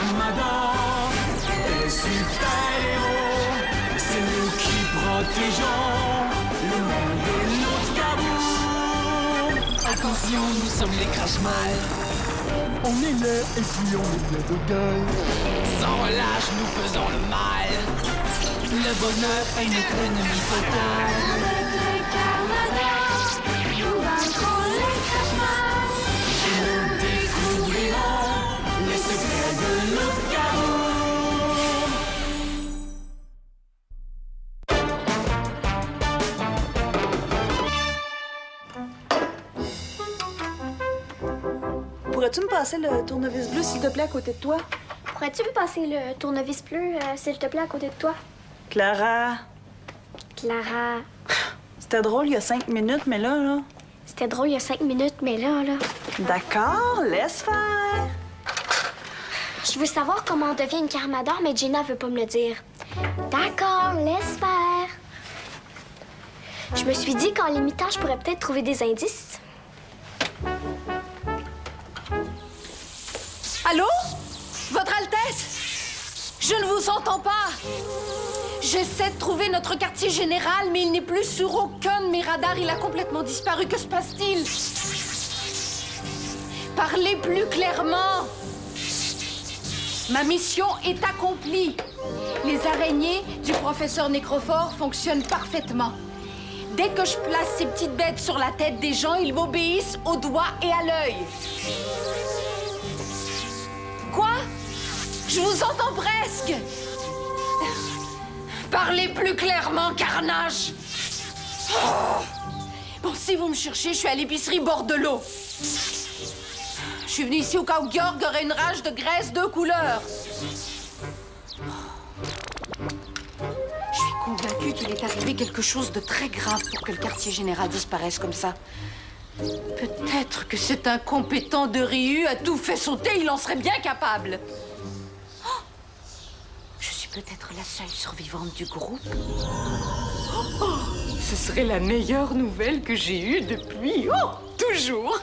Carmada est super-héros. C'est nous qui protégeons le monde de Loup-Garou. Attention, nous sommes les Crash-Mal. On est là et puis on est bien de gueule. Sans relâche, nous faisons le mal. Le bonheur est notre ennemi total. Avec les Carmada, nous vaincrons les Crash-Mal. Et nous découvrirons les secrets de Loup-Garou. Pourrais-tu me passer le tournevis bleu, s'il te plaît, à côté de toi? Pourrais-tu me passer le tournevis bleu, s'il te plaît, à côté de toi? Clara, Clara, c'était drôle il y a 5 minutes, mais là... c'était drôle il y a 5 minutes, mais là... D'accord, laisse faire. Je veux savoir comment on devient une Carmador, mais Gina veut pas me le dire. D'accord, laisse faire. Je me suis dit qu'en l'imitant, je pourrais peut-être trouver des indices. Allô? Votre Altesse? Je ne vous entends pas. J'essaie de trouver notre quartier général, mais il n'est plus sur aucun de mes radars. Il a complètement disparu. Que se passe-t-il? Parlez plus clairement. Ma mission est accomplie. Les araignées du professeur Nécrophore fonctionnent parfaitement. Dès que je place ces petites bêtes sur la tête des gens, ils m'obéissent au doigt et à l'œil. Quoi? Je vous entends presque. Parlez plus clairement, carnage. Oh. Bon, si vous me cherchez, je suis à l'épicerie Bordelot. Je suis venue ici au cas où Georg aurait une rage de graisse de couleur. Je suis convaincue qu'il est arrivé quelque chose de très grave pour que le quartier général disparaisse comme ça. Peut-être que cet incompétent de Ryu a tout fait sauter, il en serait bien capable. Oh, je suis peut-être la seule survivante du groupe. Oh, ce serait la meilleure nouvelle que j'ai eue depuis... Oh, toujours.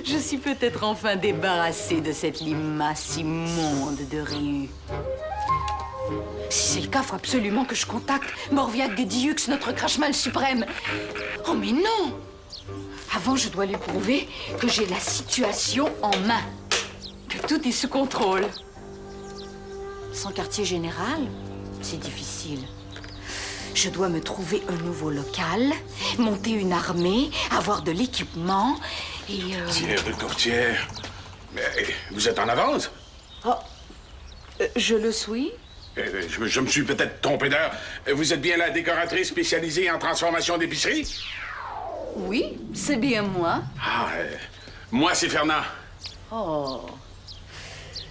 Je suis peut-être enfin débarrassée de cette limace immonde de Ryu. Si c'est le cas, faut absolument que je contacte Morviad Gediux, notre Crash-Mal suprême. Oh, mais non! Avant, je dois lui prouver que j'ai la situation en main, que tout est sous contrôle. Sans quartier général, c'est difficile. Je dois me trouver un nouveau local, monter une armée, avoir de l'équipement et... Tiers de courtière. Mais vous êtes en avance? Oh, je le suis. Je me suis peut-être trompé d'heure. Vous êtes bien la décoratrice spécialisée en transformation d'épicerie? Oui, c'est bien moi. Ah, moi, c'est Fernand. Oh.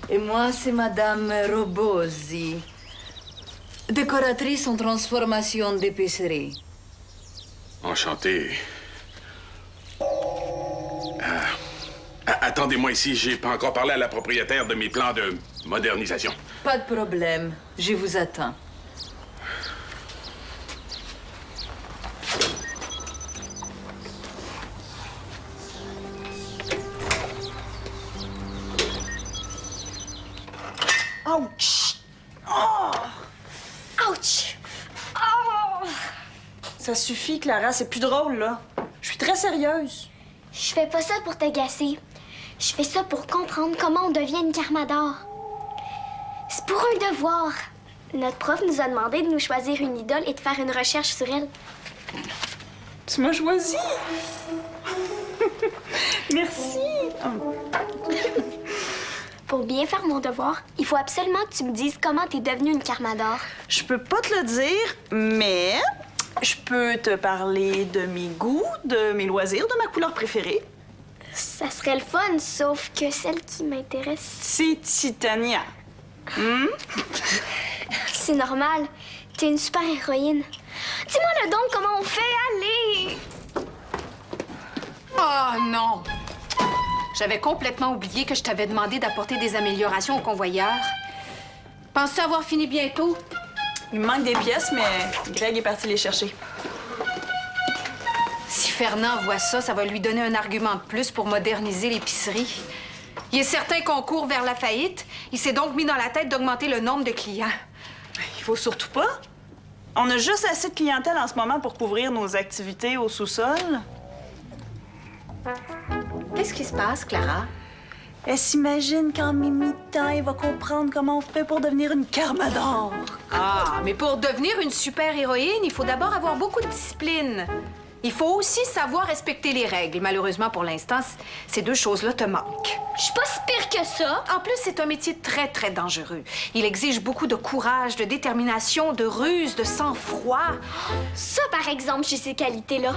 Et moi, c'est Madame Robosi, décoratrice en transformation d'épicerie. Enchanté. Attendez-moi ici, j'ai pas encore parlé à la propriétaire de mes plans de modernisation. Pas de problème, je vous attends. Ouch! Oh! Ouch! Oh! Ça suffit, Clara, c'est plus drôle, là. Je suis très sérieuse. Je fais pas ça pour t'agacer. Je fais ça pour comprendre comment on devient une Carmador. C'est pour un devoir. Notre prof nous a demandé de nous choisir une idole et de faire une recherche sur elle. Tu m'as choisi. Merci. Oh. Pour bien faire mon devoir, il faut absolument que tu me dises comment t'es devenue une Carmador. Je peux pas te le dire, mais je peux te parler de mes goûts, de mes loisirs, de ma couleur préférée. Ça serait le fun, sauf que celle qui m'intéresse... C'est Titania. C'est normal. T'es une super héroïne. Dis-moi le donc comment on fait, allez! Oh non! J'avais complètement oublié que je t'avais demandé d'apporter des améliorations au convoyeur. Penses-tu avoir fini bientôt? Il me manque des pièces, mais Greg est parti les chercher. Si Fernand voit ça, ça va lui donner un argument de plus pour moderniser l'épicerie. Il est certain qu'on court vers la faillite. Il s'est donc mis dans la tête d'augmenter le nombre de clients. Il faut surtout pas. On a juste assez de clientèle en ce moment pour couvrir nos activités au sous-sol. Qu'est-ce qui se passe, Clara? Elle s'imagine qu'en m'imitant, il va comprendre comment on fait pour devenir une Carmador. Ah, mais pour devenir une super-héroïne, il faut d'abord avoir beaucoup de discipline. Il faut aussi savoir respecter les règles. Malheureusement, pour l'instant, ces deux choses-là te manquent. Je suis pas si pire que ça. En plus, c'est un métier très, très dangereux. Il exige beaucoup de courage, de détermination, de ruse, de sang-froid. Ça, par exemple, j'ai ces qualités-là.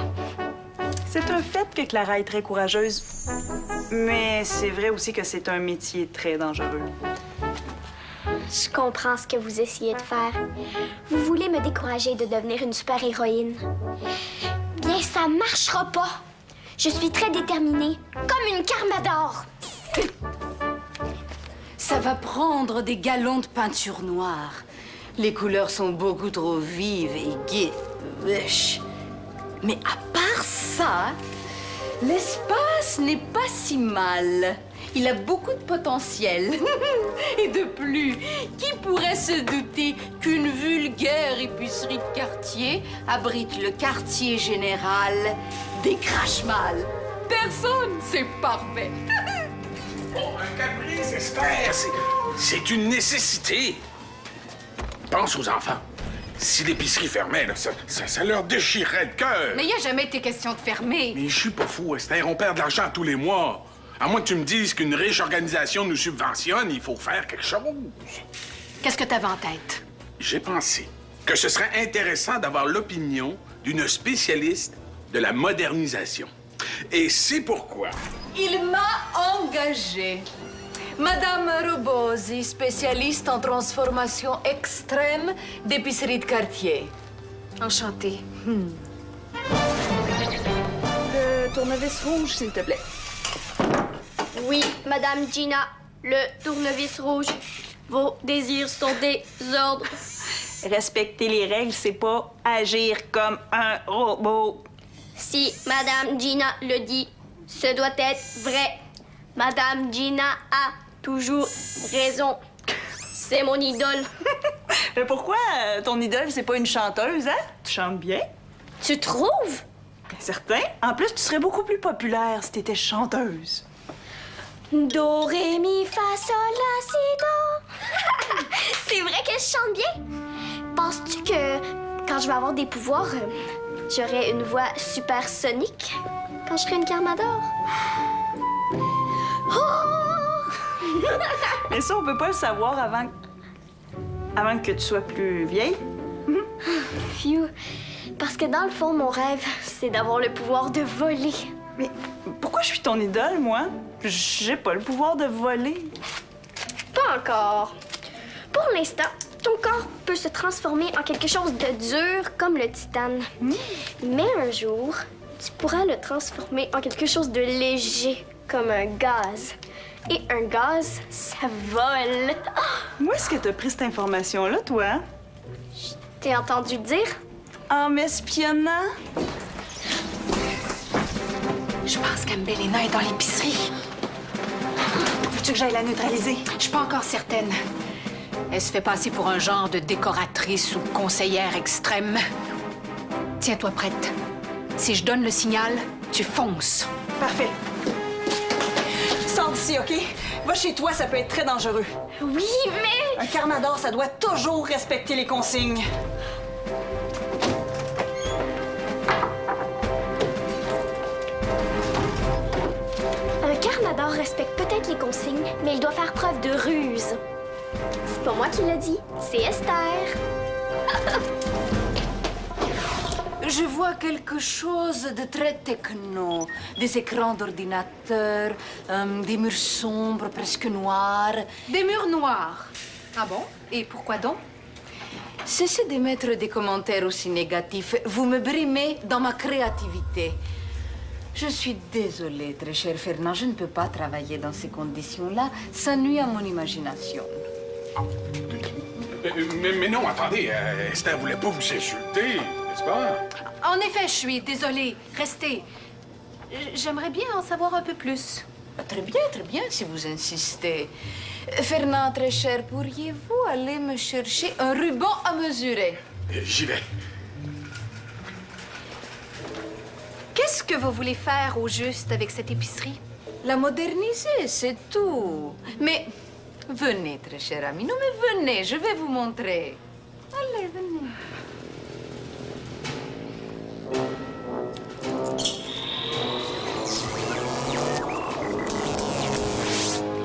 C'est un fait que Clara est très courageuse. Mais c'est vrai aussi que c'est un métier très dangereux. Je comprends ce que vous essayez de faire. Vous voulez me décourager de devenir une super-héroïne. Bien, ça marchera pas. Je suis très déterminée, comme une Carmador. Ça va prendre des galons de peinture noire. Les couleurs sont beaucoup trop vives et gaies. Wesh. Mais à part ça, l'espace n'est pas si mal. Il a beaucoup de potentiel. Et de plus, qui pourrait se douter qu'une vulgaire épicerie de quartier abrite le quartier général des Crash-Mal? Personne, c'est parfait. Bon, un caprice, Esther, c'est une nécessité. Pense aux enfants. Si l'épicerie fermait, là, ça leur déchirerait le cœur. Mais il n'y a jamais été question de fermer. Mais je suis pas fou, Esther. On perd de l'argent tous les mois. À moins que tu me dises qu'une riche organisation nous subventionne, il faut faire quelque chose. Qu'est-ce que tu avais en tête? J'ai pensé que ce serait intéressant d'avoir l'opinion d'une spécialiste de la modernisation. Et c'est pourquoi... Il m'a engagée. Madame Robosi, spécialiste en transformation extrême d'épicerie de quartier. Enchantée. Le tournevis rouge, s'il te plaît. Oui, Madame Gina, le tournevis rouge. Vos désirs sont des ordres. Respecter les règles, c'est pas agir comme un robot. Si Madame Gina le dit, ce doit être vrai. Madame Gina a toujours raison. C'est mon idole. Mais pourquoi ton idole, c'est pas une chanteuse, hein? Tu chantes bien. Tu trouves? Bien certain. En plus, tu serais beaucoup plus populaire si t'étais chanteuse. Do, ré, mi, fa, sol, la, si, do. C'est vrai que je chante bien. Penses-tu que quand je vais avoir des pouvoirs, j'aurai une voix supersonique quand je serai une Carmador? Oh! Mais ça, on peut pas le savoir avant que tu sois plus vieille. Phew. Parce que dans le fond, mon rêve, c'est d'avoir le pouvoir de voler. Mais pourquoi je suis ton idole, moi? J'ai pas le pouvoir de voler. Pas encore. Pour l'instant, ton corps peut se transformer en quelque chose de dur comme le titane. Mais un jour, tu pourras le transformer en quelque chose de léger comme un gaz. Et un gaz, ça vole. Où est-ce que t'as pris cette information-là, toi? T'as entendu dire? En m'espionnant? Je pense qu'Ambelina est dans l'épicerie. Veux-tu que j'aille la neutraliser? Je suis pas encore certaine. Elle se fait passer pour un genre de décoratrice ou conseillère extrême. Tiens-toi prête. Si je donne le signal, tu fonces. Parfait. Sors d'ici, OK? Va chez toi, ça peut être très dangereux. Oui, mais... Un Carmador, ça doit toujours respecter les consignes. Un Carmador respecte peut-être les consignes, mais il doit faire preuve de ruse. C'est pas moi qui l'a dit, c'est Esther. Je vois quelque chose de très techno. Des écrans d'ordinateur, des murs sombres, presque noirs. Des murs noirs. Ah bon? Et pourquoi donc? Cessez d'émettre des commentaires aussi négatifs. Vous me brimez dans ma créativité. Je suis désolée, très cher Fernand. Je ne peux pas travailler dans ces conditions-là. Ça nuit à mon imagination. Mais non, attendez, Esther voulait pas vous insulter, n'est-ce pas? En effet, je suis désolée. Restez. J'aimerais bien en savoir un peu plus. Très bien, si vous insistez. Fernand, très cher, pourriez-vous aller me chercher un ruban à mesurer? J'y vais. Qu'est-ce que vous voulez faire au juste avec cette épicerie? La moderniser, c'est tout. Mais venez, très cher ami. Non, mais venez, je vais vous montrer. Allez, venez.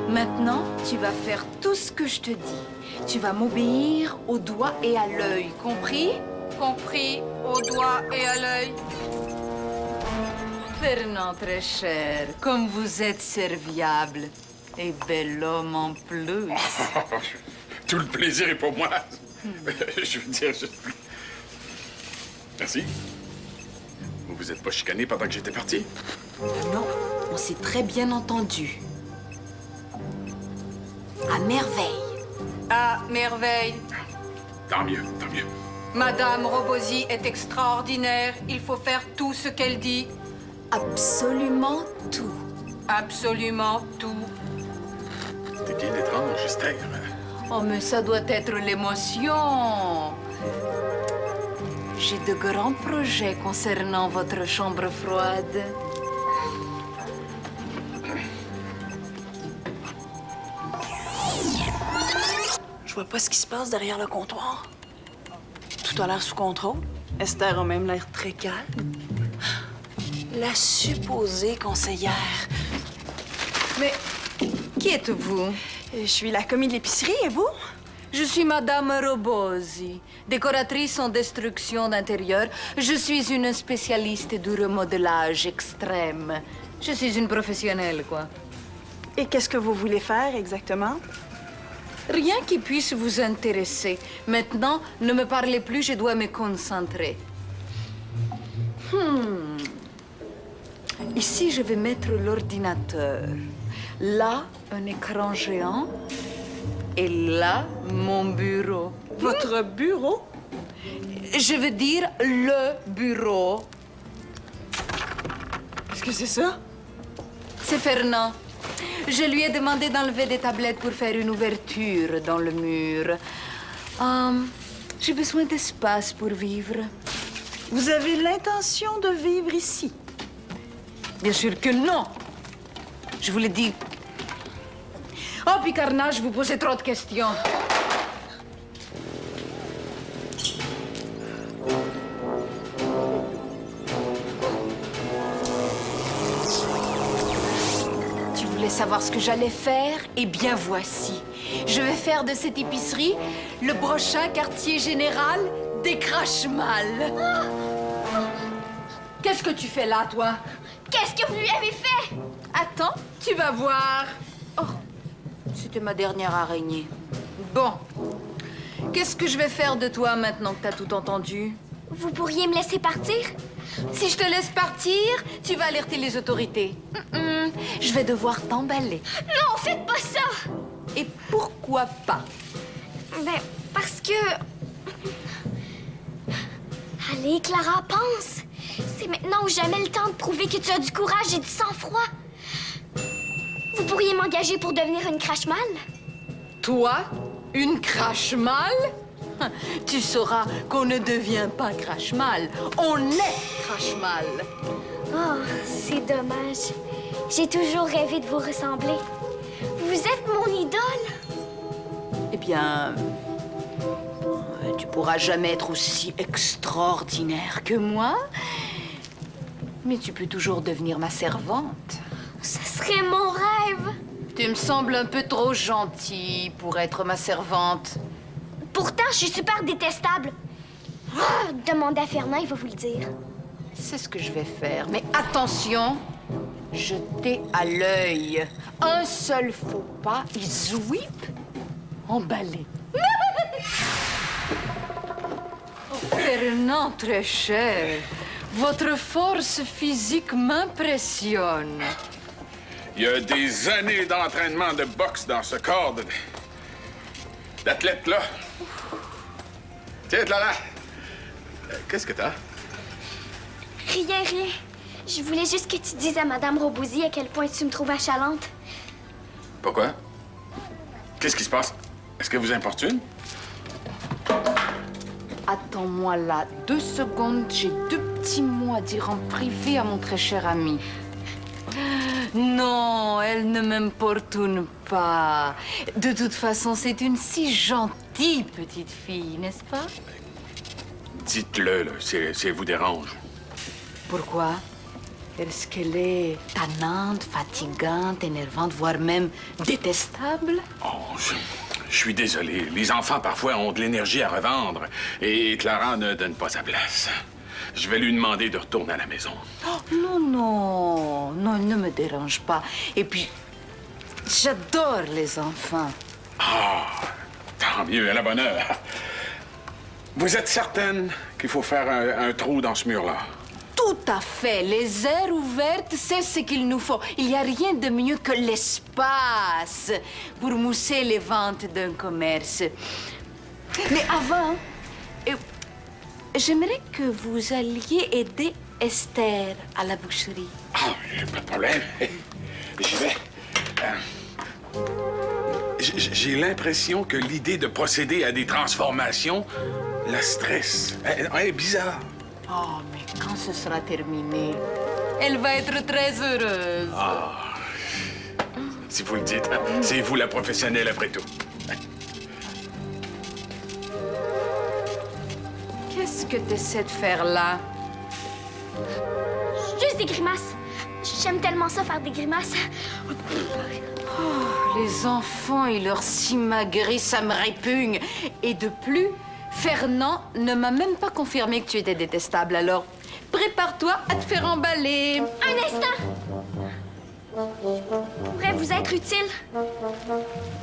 Maintenant, tu vas faire tout ce que je te dis. Tu vas m'obéir au doigt et à l'œil, compris? Compris, au doigt et à l'œil. Fernand, très cher, comme vous êtes serviable. Et bel homme en plus. Tout le plaisir est pour moi. Je veux dire, Merci. Vous vous êtes pas chicané pendant que j'étais parti? Non, on s'est très bien entendu. À merveille. À merveille. Tant mieux, tant mieux. Madame Robosi est extraordinaire. Il faut faire tout ce qu'elle dit. Absolument tout. Absolument tout. T'es bien étrange, Esther. Oh, mais ça doit être l'émotion. J'ai de grands projets concernant votre chambre froide. Je vois pas ce qui se passe derrière le comptoir. Tout a l'air sous contrôle. Esther a même l'air très calme. La supposée conseillère. Mais qui êtes-vous? Je suis la commis de l'épicerie, et vous? Je suis Madame Robosi, décoratrice en destruction d'intérieur. Je suis une spécialiste du remodelage extrême. Je suis une professionnelle, quoi. Et qu'est-ce que vous voulez faire exactement? Rien qui puisse vous intéresser. Maintenant, ne me parlez plus, je dois me concentrer. Ici, je vais mettre l'ordinateur. Là, un écran géant. Et là, mon bureau. Votre bureau? Je veux dire le bureau. Qu'est-ce que c'est ça? C'est Fernand. Je lui ai demandé d'enlever des tablettes pour faire une ouverture dans le mur. J'ai besoin d'espace pour vivre. Vous avez l'intention de vivre ici? Bien sûr que non. Je vous l'ai dit. Oh, puis carnage, vous posez trop de questions. Tu voulais savoir ce que j'allais faire? Eh bien, voici. Je vais faire de cette épicerie le prochain quartier général des Crashmal. Qu'est-ce que tu fais là, toi? Qu'est-ce que vous lui avez fait? Attends, tu vas voir. Oh, c'était ma dernière araignée. Bon, qu'est-ce que je vais faire de toi maintenant que t'as tout entendu? Vous pourriez me laisser partir? Si je te laisse partir, tu vas alerter les autorités. Je vais devoir t'emballer. Non, faites pas ça! Et pourquoi pas? Ben, parce que... Allez, Clara, pense! C'est maintenant ou jamais le temps de prouver que tu as du courage et du sang-froid. Vous pourriez m'engager pour devenir une Crashmal? Toi, une Crashmal? Tu sauras qu'on ne devient pas Crashmal. On est Crashmal. Oh, c'est dommage. J'ai toujours rêvé de vous ressembler. Vous êtes mon idole. Eh bien, tu pourras jamais être aussi extraordinaire que moi, mais tu peux toujours devenir ma servante. Ce serait mon rêve. Tu me sembles un peu trop gentil pour être ma servante. Pourtant, je suis super détestable. Ah, demandez à Fernand, il va vous le dire. C'est ce que je vais faire. Mais attention, jetez à l'œil. Un seul faux pas, et zouip, emballé. Oh, Fernand, très cher, votre force physique m'impressionne. Il y a des années d'entraînement de boxe dans ce corps d'athlète-là. Tiens, Clara, qu'est-ce que t'as? Rien, rien. Je voulais juste que tu dises à Madame Robouzy à quel point tu me trouves achalante. Pourquoi? Qu'est-ce qui se passe? Est-ce que vous importune? Attends-moi là 2 secondes, j'ai 2 petits mots à dire en privé à mon très cher ami. Non, elle ne m'importune pas. De toute façon, c'est une si gentille petite fille, n'est-ce pas? Dites-le, là, si elle vous dérange. Pourquoi? Est-ce qu'elle est tannante, fatigante, énervante, voire même détestable? Oh, je suis désolé. Les enfants, parfois, ont de l'énergie à revendre. Et Clara ne donne pas sa place. Je vais lui demander de retourner à la maison. Oh, non, elle ne me dérange pas. Et puis, j'adore les enfants. Ah, tant mieux, à la bonne heure. Vous êtes certaine qu'il faut faire un trou dans ce mur-là? Tout à fait. Les aires ouvertes, c'est ce qu'il nous faut. Il n'y a rien de mieux que l'espace pour mousser les ventes d'un commerce. Mais avant, j'aimerais que vous alliez aider Esther à la boucherie. Ah, pas de problème. J'y vais. J'ai l'impression que l'idée de procéder à des transformations la stresse. Elle est bizarre. Oh, mais quand ce sera terminé, elle va être très heureuse. Si vous le dites, hein, c'est vous la professionnelle après tout. Qu'est-ce que tu essaies de faire là? Juste des grimaces. J'aime tellement ça, faire des grimaces. Les enfants et leur simagrée, ça me répugne. Et de plus, Fernand ne m'a même pas confirmé que tu étais détestable. Alors, prépare-toi à te faire emballer. Un instant! Pourrait vous être utile.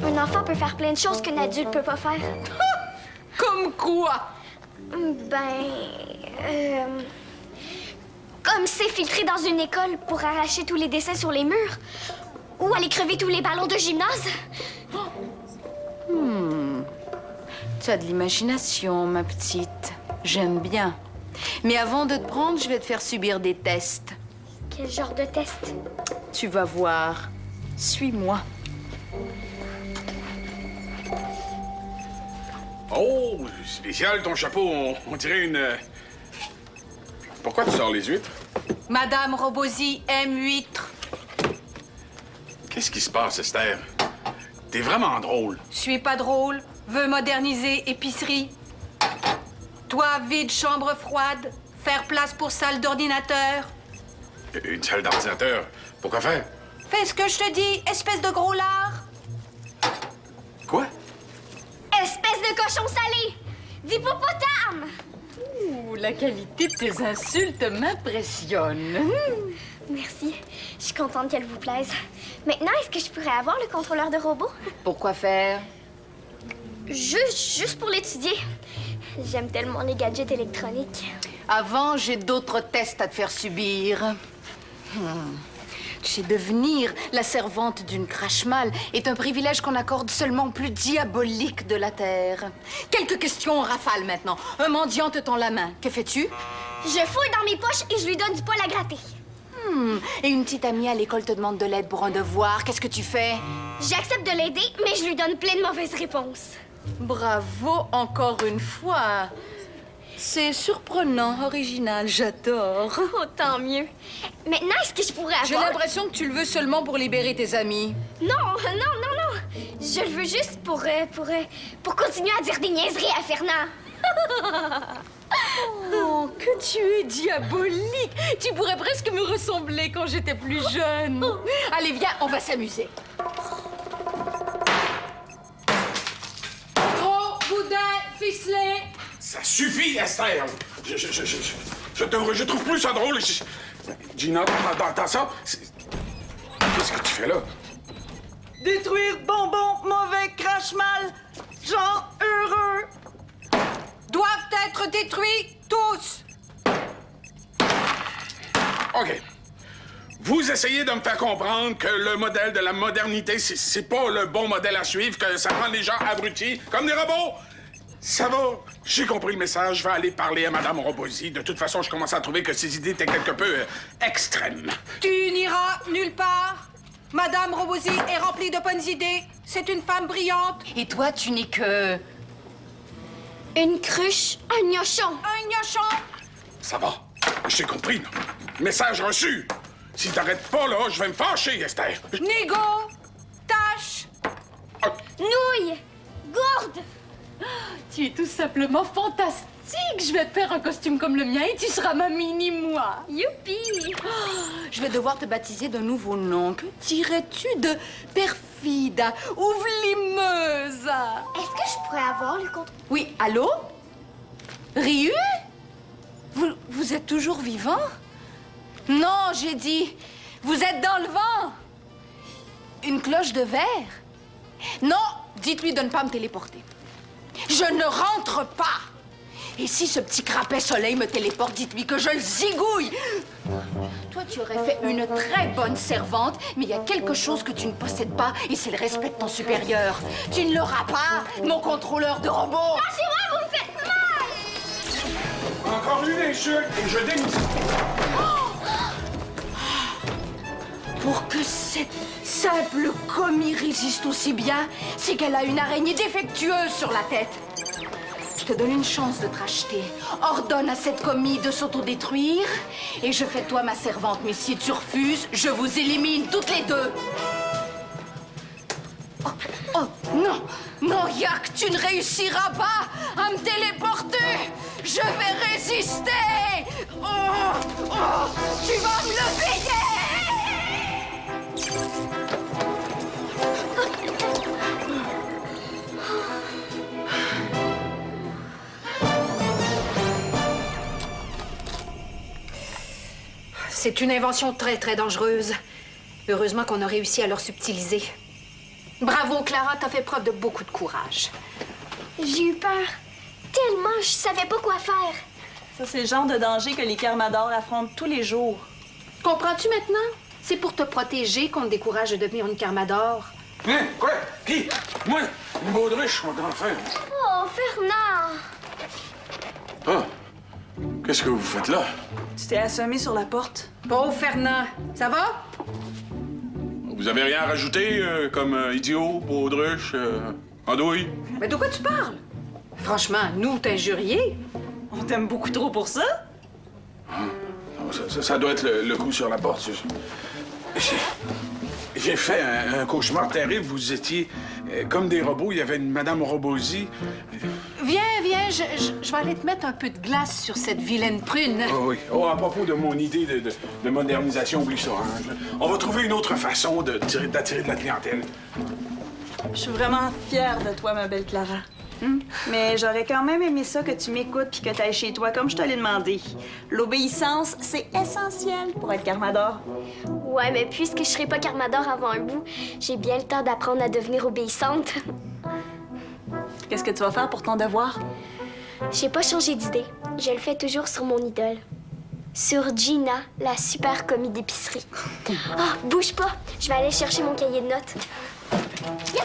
Un enfant peut faire plein de choses qu'un adulte peut pas faire. Comme quoi? Comme s'infiltrer dans une école pour arracher tous les dessins sur les murs. Ou aller crever tous les ballons de gymnase. Tu as de l'imagination, ma petite. J'aime bien. Mais avant de te prendre, je vais te faire subir des tests. Quel genre de test? Tu vas voir. Suis-moi. Oh, spécial ton chapeau. On dirait une... Pourquoi tu sors les huîtres? Madame Robouzy aime huîtres. Qu'est-ce qui se passe, Esther? T'es vraiment drôle. Je suis pas drôle. Veux moderniser épicerie. Toi, vide chambre froide. Faire place pour salle d'ordinateur. Une salle d'ordinateur. Pourquoi faire? Fais ce que je te dis, espèce de gros lard. Quoi? Espèce de cochon salé! D'hippopotame! Ouh, la qualité de tes insultes m'impressionne. Merci. Je suis contente qu'elle vous plaise. Maintenant, est-ce que je pourrais avoir le contrôleur de robot? Pourquoi faire? Juste pour l'étudier. J'aime tellement les gadgets électroniques. Avant, j'ai d'autres tests à te faire subir. Tu sais, devenir la servante d'une crache-malle est un privilège qu'on accorde seulement aux plus diaboliques de la Terre. Quelques questions en rafale maintenant. Un mendiant te tend la main. Que fais-tu? Je fouille dans mes poches et je lui donne du poil à gratter. Et une petite amie à l'école te demande de l'aide pour un devoir. Qu'est-ce que tu fais? J'accepte de l'aider, mais je lui donne plein de mauvaises réponses. Bravo encore une fois. C'est surprenant, original, j'adore. Oh, tant mieux. Maintenant, est-ce que je pourrais J'ai avoir... l'impression que tu le veux seulement pour libérer tes amis. Non. Je le veux juste pour continuer à dire des niaiseries à Fernand. Oh, que tu es diabolique! Tu pourrais presque me ressembler quand j'étais plus jeune. Allez, viens, on va s'amuser. Gros, boudin, ficelé. Ça suffit, Esther! Je trouve plus ça drôle. Gina, dans ça, qu'est-ce que tu fais là? Détruire bonbon, mauvais, crache-mal, gens heureux. Doivent être détruits tous. OK. Vous essayez de me faire comprendre que le modèle de la modernité, c'est pas le bon modèle à suivre, que ça rend les gens abrutis comme des robots. Ça va J'ai compris le message. Je vais aller parler à Madame Robozy. De toute façon, je commence à trouver que ses idées étaient quelque peu extrêmes. Tu n'iras nulle part. Madame Robozy est remplie de bonnes idées. C'est une femme brillante. Et toi, tu n'es que... Une cruche, un gnochon. un gnochon. Ça va. J'ai compris, là. Message reçu. Si t'arrêtes pas, là, je vais me fâcher, Esther. Négo. Tâche. Nouille, gourde. Tu es tout simplement fantastique. Je vais te faire un costume comme le mien et tu seras ma mini-moi. Youpi. Je vais devoir te baptiser d'un nouveau nom. Que dirais-tu de perfide ou vlimeuse? Est-ce que je pourrais avoir le contrôle? Oui, allô? Ryu? Vous êtes toujours vivant? Non, j'ai dit, vous êtes dans le vent. Une cloche de verre? Non, dites-lui de ne pas me téléporter. Je ne rentre pas. Et si ce petit crapet soleil me téléporte, dites-lui que je le zigouille. Toi, tu aurais fait une très bonne servante, mais il y a quelque chose que tu ne possèdes pas, et c'est le respect de ton supérieur. Tu ne l'auras pas, mon contrôleur de robot. Lâchez-moi, vous me faites mal. Encore une insulte et je démissionne. Pour que cette simple commis résiste aussi bien, c'est qu'elle a une araignée défectueuse sur la tête. Je te donne une chance de te racheter. Ordonne à cette commis de s'autodétruire et je fais de toi ma servante. Mais si tu refuses, je vous élimine toutes les deux. Oh, non, non, Yak, tu ne réussiras pas à me téléporter. Je vais résister. Tu vas me le payer. C'est une invention très, très dangereuse. Heureusement qu'on a réussi à leur subtiliser. Bravo, Clara, t'as fait preuve de beaucoup de courage. J'ai eu peur. Tellement, je savais pas quoi faire. Ça, c'est le genre de danger que les Carmadors affrontent tous les jours. Comprends-tu maintenant? C'est pour te protéger qu'on te décourage de devenir une Carmador. Hein? Quoi? Qui? Moi? Une baudruche, mon grand frère. Oh, Fernand. Ah! Qu'est-ce que vous faites là? Tu t'es assommé sur la porte. Pauvre Fernand, ça va? Vous avez rien à rajouter, comme idiot, baudruche, andouille? Mais de quoi tu parles? Franchement, nous, t'injurier? On t'aime beaucoup trop pour ça? Ça doit être le coup sur la porte. J'ai fait un cauchemar terrible. Vous étiez comme des robots. Il y avait une Madame Robozy. Viens, je vais aller te mettre un peu de glace sur cette vilaine prune. Oh oui. Oh, à propos de mon idée de modernisation, oublie ça. Hein. On va trouver une autre façon d'attirer de la clientèle. Je suis vraiment fière de toi, ma belle Clara. Mais j'aurais quand même aimé ça que tu m'écoutes puis que tu ailles chez toi comme je te l'ai demandé. L'obéissance, c'est essentiel pour être Carmador. Ouais, mais puisque je serai pas Carmador avant un bout, j'ai bien le temps d'apprendre à devenir obéissante. Qu'est-ce que tu vas faire pour ton devoir? J'ai pas changé d'idée. Je le fais toujours sur mon idole. Sur Gina, la super commis d'épicerie. Ah, bouge pas! Je vais aller chercher mon cahier de notes. Yep.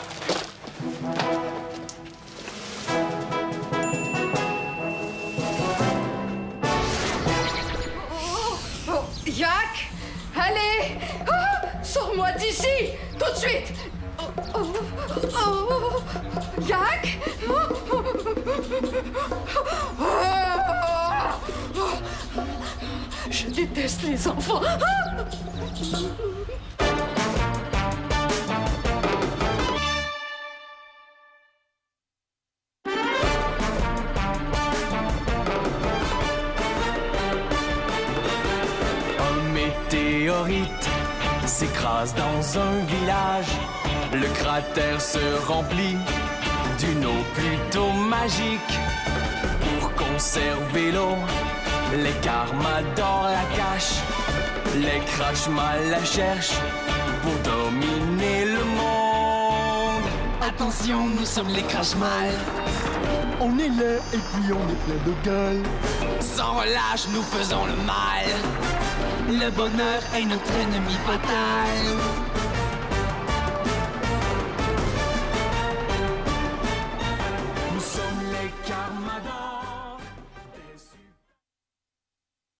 Yak, allez! Sors-moi d'ici! Tout de suite! Yak! Je déteste les enfants! Météorite s'écrase dans un village. Le cratère se remplit d'une eau plutôt magique. Pour conserver l'eau, les Carmadors la cachent. Les Crashmal la cherchent pour dominer le monde. Attention, nous sommes les Crashmal. On est laid et puis on est plein de gueule. Sans relâche, nous faisons le mal. Le bonheur est notre ennemi fatal.